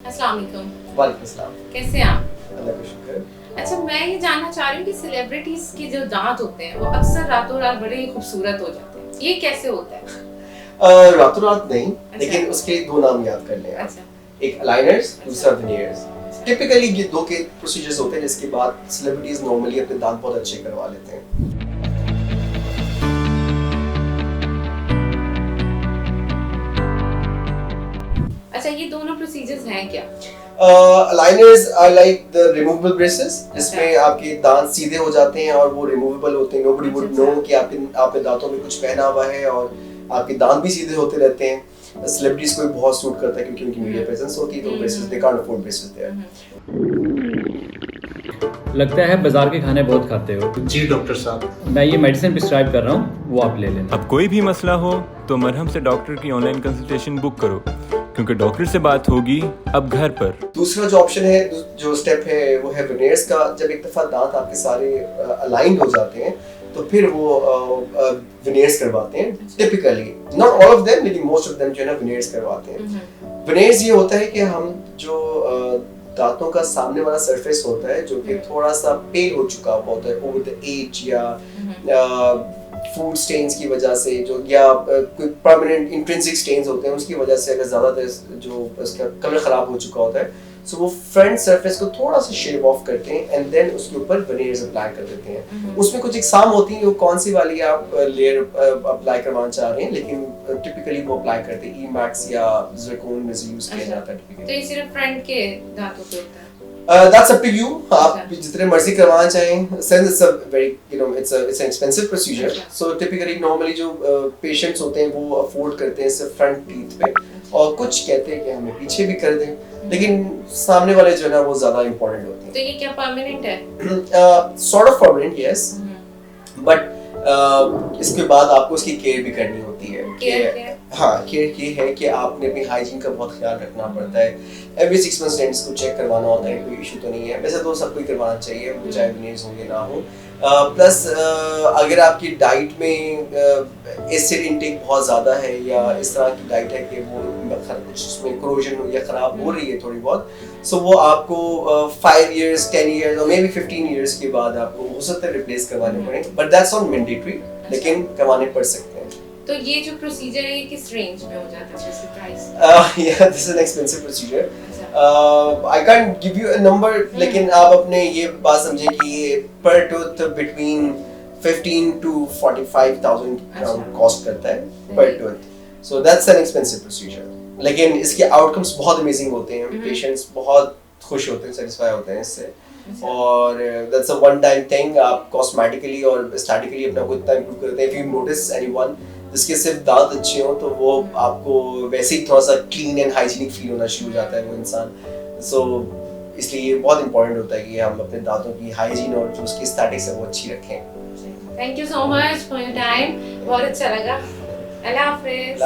अस्सलाम वालेकुम। वालेकुम अस्सलाम। कैसे हैं आप? अल्लाह का शुक्र। अच्छा, मैं ये जानना चाह रही हूँ कि सेलिब्रिटीज के जो दांत होते हैं वो अक्सर रातों रात बड़े खूबसूरत हो जाते हैं, ये कैसे होता है? रातों रात नहीं, अच्छा। लेकिन उसके दो नाम याद कर लें आप। अच्छा। एक अलाइनर्स, दूसरा अच्छा। विनियर्स। टिपिकली ये दो के प्रोसीजर्स होते हैं जिसके बाद सेलिब्रिटीज नॉर्मली अपने दांत बहुत अच्छे करवा लेते हैं। अच्छा, ये दोनों प्रोसीजर्स हैं क्या? Aligners are like the removable braces, जिसमें अच्छा। आपके दांत सीधे हो जाते हैं और वो रिमूवेबल होते हैं। नोबडी वुड अच्छा, नो अच्छा। कि आपके दांतों में कुछ पहना हुआ है और आपके दांत भी सीधे होते रहते हैं। सेलिब्रिटीज को भी बहुत सूट करता है क्योंकि उनकी मीडिया प्रेजेंस होती है, तो braces they can't afford braces there. लगता है बाजार के खाने बहुत खाते हो। जी डॉक्टर साहब। मैं ये मेडिसिन प्रिस्क्राइब कर रहा हूँ, वो आप ले लेना। अब कोई भी मसला हो तो मरहम से डॉक्टर की ऑनलाइन कंसल्टेशन बुक करो, क्योंकि डॉक्टर से बात होगी अब घर पर। दूसरा जो ऑप्शन है, जो स्टेप है, वो है विनियर्स का। जब एक दफा दांत आपके सारे अलाइंड हो जाते हैं तो फिर वो विनियर्स करवाते हैं। Typically not all of them, लेकिन मोस्ट ऑफ देम जो है ना विनियर्स करवाते हैं। विनियर्स ये होता है कि हम जो दांतों का सामने वाला सरफेस होता है जो कि थोड़ा सा पेल हो चुका हुआ होता है ओवर द एज या फूड स्टेन्स की वजह से, जो या कोई परमानेंट इंट्रिंसिक स्टेन्स होते हैं उसकी वजह से, अगर ज्यादा जो उसका कलर खराब हो चुका होता है, सो वो फ्रंट सरफेस को थोड़ा सा शेव ऑफ करते हैं एंड देन उसके ऊपर विनियर्स अप्लाई कर देते हैं। उसमें कुछ एग्जाम होती है, वो कौन सी वाली आप लेयर अप्लाई करवाना चाह रहे हैं, लेकिन टिपिकली वो अप्लाई करते हैं ई-मैक्स या ज़िरकोन में यूज किया जाता है तो ये सिर्फ फ्रंट के दांतों पे होता है? That's up to you. आप जितने मर्जी करवाना चाहें, since it's a very it's an expensive procedure. So typically normally जो patients होते हैं वो afford करते हैं सिर्फ front teeth पे, और कुछ कहते हैं कि हमें पीछे भी कर दें, लेकिन सामने वाले जो है ना वो ज्यादा important होते हैं। तो ये क्या परमानेंट है? Sort of permanent, yes. But इसके बाद आपको उसकी केयर भी करनी होती है। केयर? हाँ, केयर ये है कि आपने अपनी हाइजीन का बहुत ख्याल रखना पड़ता है। एवरी 6 मंथ्स डेंटिस्ट को चेक करवाना होता है, कोई इशू तो नहीं है। वैसे तो सबको ही करवाना चाहिए, चाहे विनियर्स हो या ना हो। प्लस अगर आपकी डाइट में एसिड इनटेक बहुत ज़्यादा है या इस तरह की डाइट है कि वो कुछ उसमें क्रोजन या ख़राब हो रही है थोड़ी बहुत, सो वो आपको 5 years, 10 years और मे बी 15 years के बाद आपको हो सकता है रिप्लेस करवाने पड़े, बट दैट्स नॉट मैंडेटरी, लेकिन करवाने पड़ सकते हैं। तो ये जो प्रोसीजर है ये किस रेंज में हो जाता है, इसकी price? Yeah, this is an expensive procedure. I can't give you a number, लेकिन आप अपने ये बात समझे कि ये per tooth between 15 to 45,000 cost करता है per tooth. So that's an expensive procedure. लेकिन इसके आउटकम्स बहुत अमेजिंग होते हैं, पेशेंट्स बहुत खुश होते हैं, सेटिस्फाई होते हैं इससे, और that's a one time thing. आप कॉस्मेटिकली और एस्थेटिकली अपना को इतना इम्प्रूव करते हैं। If you notice anyone जिसके सिर्फ दांत अच्छे हो तो वो आपको वैसे ही थोड़ा सा क्लीन एंड हाइजीनिक फील होना शुरू हो जाता है वो इंसान। सो इसलिए ये बहुत इंपॉर्टेंट होता है कि हम अपने दांतों की हाइजीन और जो उसकी एस्थेटिक्स है वो अच्छी रखें। Thank you so much for your time, बहुत अच्छा लगा। अल्लाह हाफिज़।